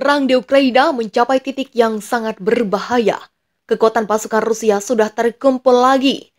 Perang di Ukraina mencapai titik yang sangat berbahaya. Kekuatan pasukan Rusia sudah terkumpul lagi.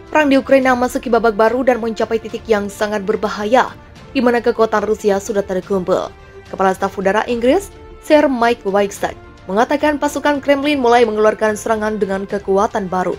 Perang di Ukraina memasuki babak baru dan mencapai titik yang sangat berbahaya, di mana kekuatan Rusia sudah terkumpul. Kepala Staf Udara Inggris, Sir Mike Wygant, mengatakan pasukan Kremlin mulai mengeluarkan serangan dengan kekuatan baru.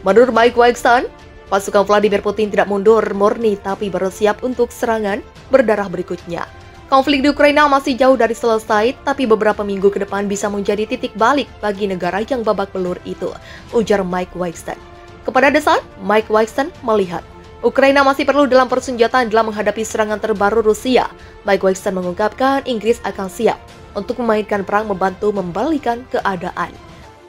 Menurut Mike Wygant, pasukan Vladimir Putin tidak mundur murni tapi bersiap untuk serangan berdarah berikutnya. Konflik di Ukraina masih jauh dari selesai, tapi beberapa minggu ke depan bisa menjadi titik balik bagi negara yang babak belur itu, ujar Mike Wygant. Kepada The Sun, Mike Wygant melihat Ukraina masih perlu dalam persenjataan dalam menghadapi serangan terbaru Rusia. Mike Wygant mengungkapkan Inggris akan siap untuk memainkan perang membantu membalikan keadaan.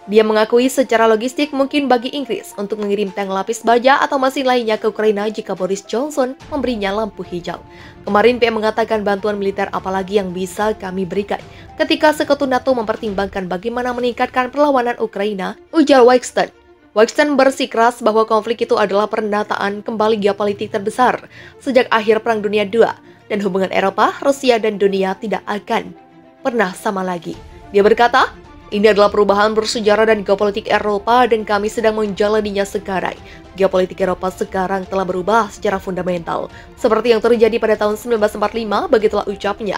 Dia mengakui secara logistik mungkin bagi Inggris untuk mengirim tank lapis baja atau mesin lainnya ke Ukraina jika Boris Johnson memberinya lampu hijau. Kemarin PM mengatakan bantuan militer apalagi yang bisa kami berikan ketika sekutu NATO mempertimbangkan bagaimana meningkatkan perlawanan Ukraina, ujar Wygant. Wygant bersikeras bahwa konflik itu adalah pernyataan kembali geopolitik terbesar sejak akhir Perang Dunia II dan hubungan Eropa, Rusia, dan dunia tidak akan pernah sama lagi. Dia berkata, ini adalah perubahan bersejarah dan geopolitik Eropa dan kami sedang menjalaninya sekarang. Geopolitik Eropa sekarang telah berubah secara fundamental, seperti yang terjadi pada tahun 1945, begitulah ucapnya.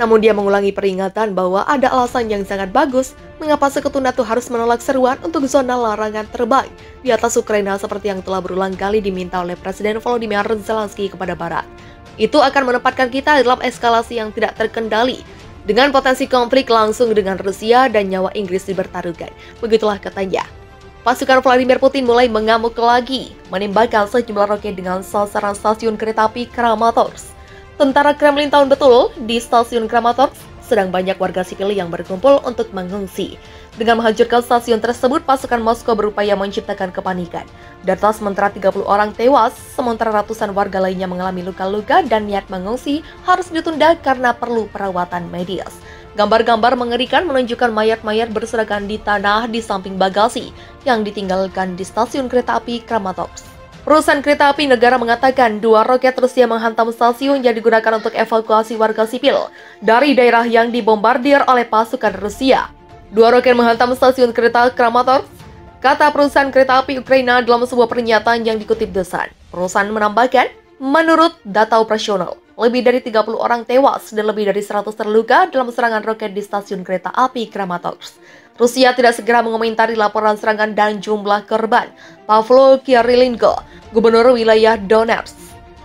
Namun dia mengulangi peringatan bahwa ada alasan yang sangat bagus mengapa sekutu NATO harus menolak seruan untuk zona larangan terbang di atas Ukraina seperti yang telah berulang kali diminta oleh Presiden Volodymyr Zelensky kepada Barat. Itu akan menempatkan kita dalam eskalasi yang tidak terkendali dengan potensi konflik langsung dengan Rusia dan nyawa Inggris dipertaruhkan. Begitulah katanya. Pasukan Vladimir Putin mulai mengamuk lagi, menembakkan sejumlah roket dengan sasaran stasiun kereta api Kramatorsk. Tentara Kremlin tahu betul di stasiun Kramatorsk sedang banyak warga sipil yang berkumpul untuk mengungsi. Dengan menghancurkan stasiun tersebut, pasukan Moskow berupaya menciptakan kepanikan. Data sementara 30 orang tewas, sementara ratusan warga lainnya mengalami luka-luka dan niat mengungsi harus ditunda karena perlu perawatan medis. Gambar-gambar mengerikan menunjukkan mayat-mayat berserakan di tanah di samping bagasi yang ditinggalkan di stasiun kereta api Kramatorsk. Perusahaan kereta api negara mengatakan 2 roket Rusia menghantam stasiun yang digunakan untuk evakuasi warga sipil dari daerah yang dibombardir oleh pasukan Rusia. 2 roket menghantam stasiun kereta Kramatorsk, kata perusahaan kereta api Ukraina dalam sebuah pernyataan yang dikutip The Sun. Perusahaan menambahkan, menurut data operasional, lebih dari 30 orang tewas dan lebih dari 100 terluka dalam serangan roket di stasiun kereta api Kramatorsk. Rusia tidak segera mengomentari laporan serangan dan jumlah korban. Pavlo Kyrylenko, gubernur wilayah Donetsk,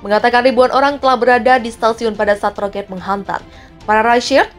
mengatakan ribuan orang telah berada di stasiun pada saat roket menghantam. Para rakyat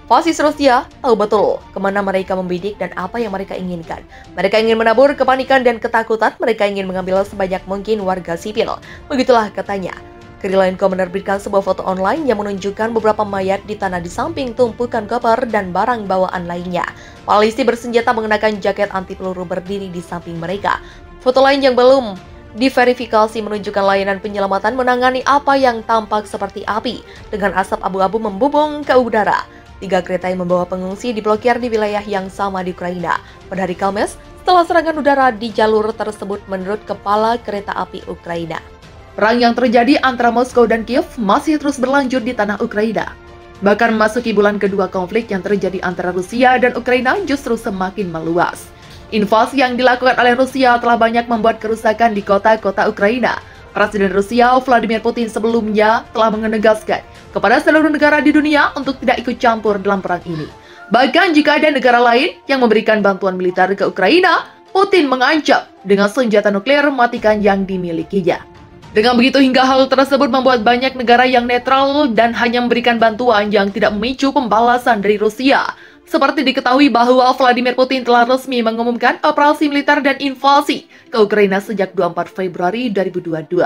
fasis Rusia tahu betul kemana mereka membidik dan apa yang mereka inginkan. Mereka ingin menabur kepanikan dan ketakutan, mereka ingin mengambil sebanyak mungkin warga sipil. Begitulah katanya. Kyrylenko menerbitkan sebuah foto online yang menunjukkan beberapa mayat di tanah di samping tumpukan koper dan barang bawaan lainnya. Polisi bersenjata mengenakan jaket anti peluru berdiri di samping mereka. Foto lain yang belum diverifikasi menunjukkan layanan penyelamatan menangani apa yang tampak seperti api dengan asap abu-abu membubung ke udara. 3 kereta yang membawa pengungsi diblokir di wilayah yang sama di Ukraina pada hari Kamis setelah serangan udara di jalur tersebut menurut Kepala Kereta Api Ukraina. Perang yang terjadi antara Moskow dan Kiev masih terus berlanjut di tanah Ukraina. Bahkan memasuki bulan kedua konflik yang terjadi antara Rusia dan Ukraina justru semakin meluas. Invasi yang dilakukan oleh Rusia telah banyak membuat kerusakan di kota-kota Ukraina. Presiden Rusia Vladimir Putin sebelumnya telah menegaskan kepada seluruh negara di dunia untuk tidak ikut campur dalam perang ini. Bahkan jika ada negara lain yang memberikan bantuan militer ke Ukraina, Putin mengancam dengan senjata nuklir mematikan yang dimilikinya. Dengan begitu hingga hal tersebut membuat banyak negara yang netral dan hanya memberikan bantuan yang tidak memicu pembalasan dari Rusia. Seperti diketahui bahwa Vladimir Putin telah resmi mengumumkan operasi militer dan invasi ke Ukraina sejak 24 Februari 2022.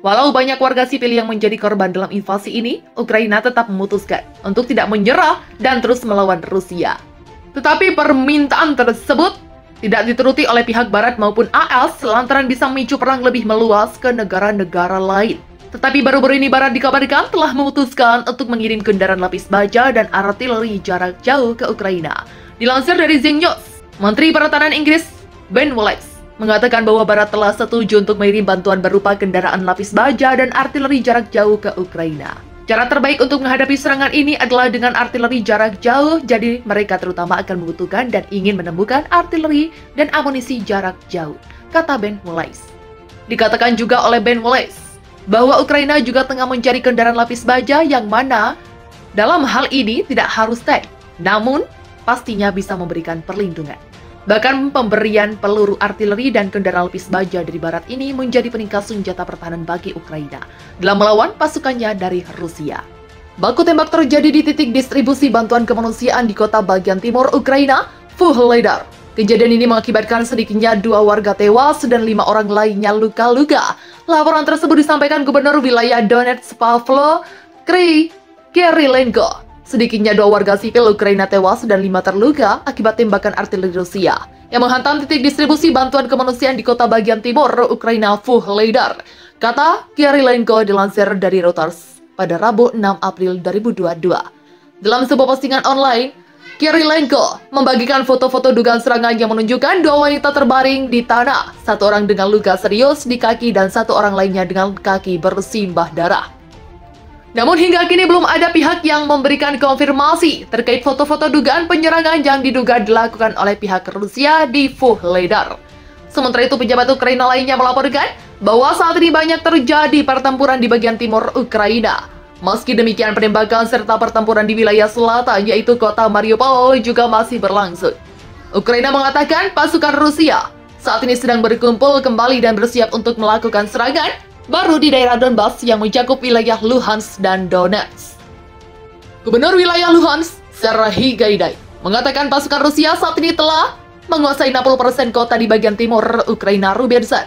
Walau banyak warga sipil yang menjadi korban dalam invasi ini, Ukraina tetap memutuskan untuk tidak menyerah dan terus melawan Rusia. Tetapi permintaan tersebut tidak dituruti oleh pihak Barat maupun AS lantaran bisa memicu perang lebih meluas ke negara-negara lain. Tetapi baru-baru ini Barat dikabarkan telah memutuskan untuk mengirim kendaraan lapis baja dan artileri jarak jauh ke Ukraina. Dilansir dari Zing News, Menteri Pertahanan Inggris Ben Wallace mengatakan bahwa Barat telah setuju untuk mengirim bantuan berupa kendaraan lapis baja dan artileri jarak jauh ke Ukraina. Cara terbaik untuk menghadapi serangan ini adalah dengan artileri jarak jauh, jadi mereka terutama akan membutuhkan dan ingin menemukan artileri dan amunisi jarak jauh, kata Ben Wallace. Dikatakan juga oleh Ben Wallace bahwa Ukraina juga tengah mencari kendaraan lapis baja yang mana dalam hal ini tidak harus tank, namun pastinya bisa memberikan perlindungan. Bahkan pemberian peluru artileri dan kendaraan lapis baja dari Barat ini menjadi peningkat senjata pertahanan bagi Ukraina dalam melawan pasukannya dari Rusia. Baku tembak terjadi di titik distribusi bantuan kemanusiaan di kota bagian timur Ukraina, Vuhledar. Kejadian ini mengakibatkan sedikitnya 2 warga tewas dan 5 orang lainnya luka-luka. Laporan tersebut disampaikan Gubernur Wilayah Donetsk Pavlo Kirilenko. Sedikitnya 2 warga sipil Ukraina tewas dan 5 terluka akibat tembakan artileri Rusia yang menghantam titik distribusi bantuan kemanusiaan di kota bagian timur Ukraina, Vuhledar, kata Kirilenko dilansir dari Reuters pada Rabu 6 April 2022. Dalam sebuah postingan online, Kirilenko membagikan foto-foto dugaan serangan yang menunjukkan 2 wanita terbaring di tanah, 1 orang dengan luka serius di kaki dan 1 orang lainnya dengan kaki bersimbah darah. Namun hingga kini belum ada pihak yang memberikan konfirmasi terkait foto-foto dugaan penyerangan yang diduga dilakukan oleh pihak Rusia di Vuhledar. Sementara itu pejabat Ukraina lainnya melaporkan bahwa saat ini banyak terjadi pertempuran di bagian timur Ukraina. Meski demikian, penembakan serta pertempuran di wilayah selatan, yaitu kota Mariupol, juga masih berlangsung. Ukraina mengatakan pasukan Rusia saat ini sedang berkumpul kembali dan bersiap untuk melakukan serangan baru di daerah Donbas yang mencakup wilayah Luhansk dan Donetsk. Gubernur wilayah Luhansk, Serhiy Gaidai, mengatakan pasukan Rusia saat ini telah menguasai 60% kota di bagian timur Ukraina, Rubensan,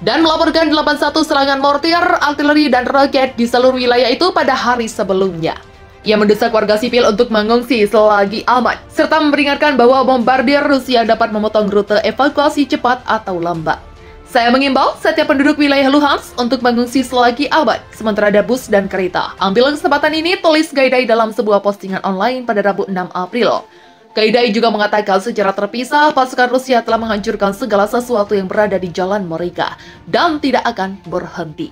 dan melaporkan 81 serangan mortir, artileri, dan roket di seluruh wilayah itu pada hari sebelumnya. Ia mendesak warga sipil untuk mengungsi selagi aman, serta memperingatkan bahwa bombardir Rusia dapat memotong rute evakuasi cepat atau lambat. Saya mengimbau setiap penduduk wilayah Luhansk untuk mengungsi selagi aman, sementara ada bus dan kereta. Ambil kesempatan ini, tulis Gaidai dalam sebuah postingan online pada Rabu 6 April. Gaidai juga mengatakan secara terpisah pasukan Rusia telah menghancurkan segala sesuatu yang berada di jalan mereka dan tidak akan berhenti.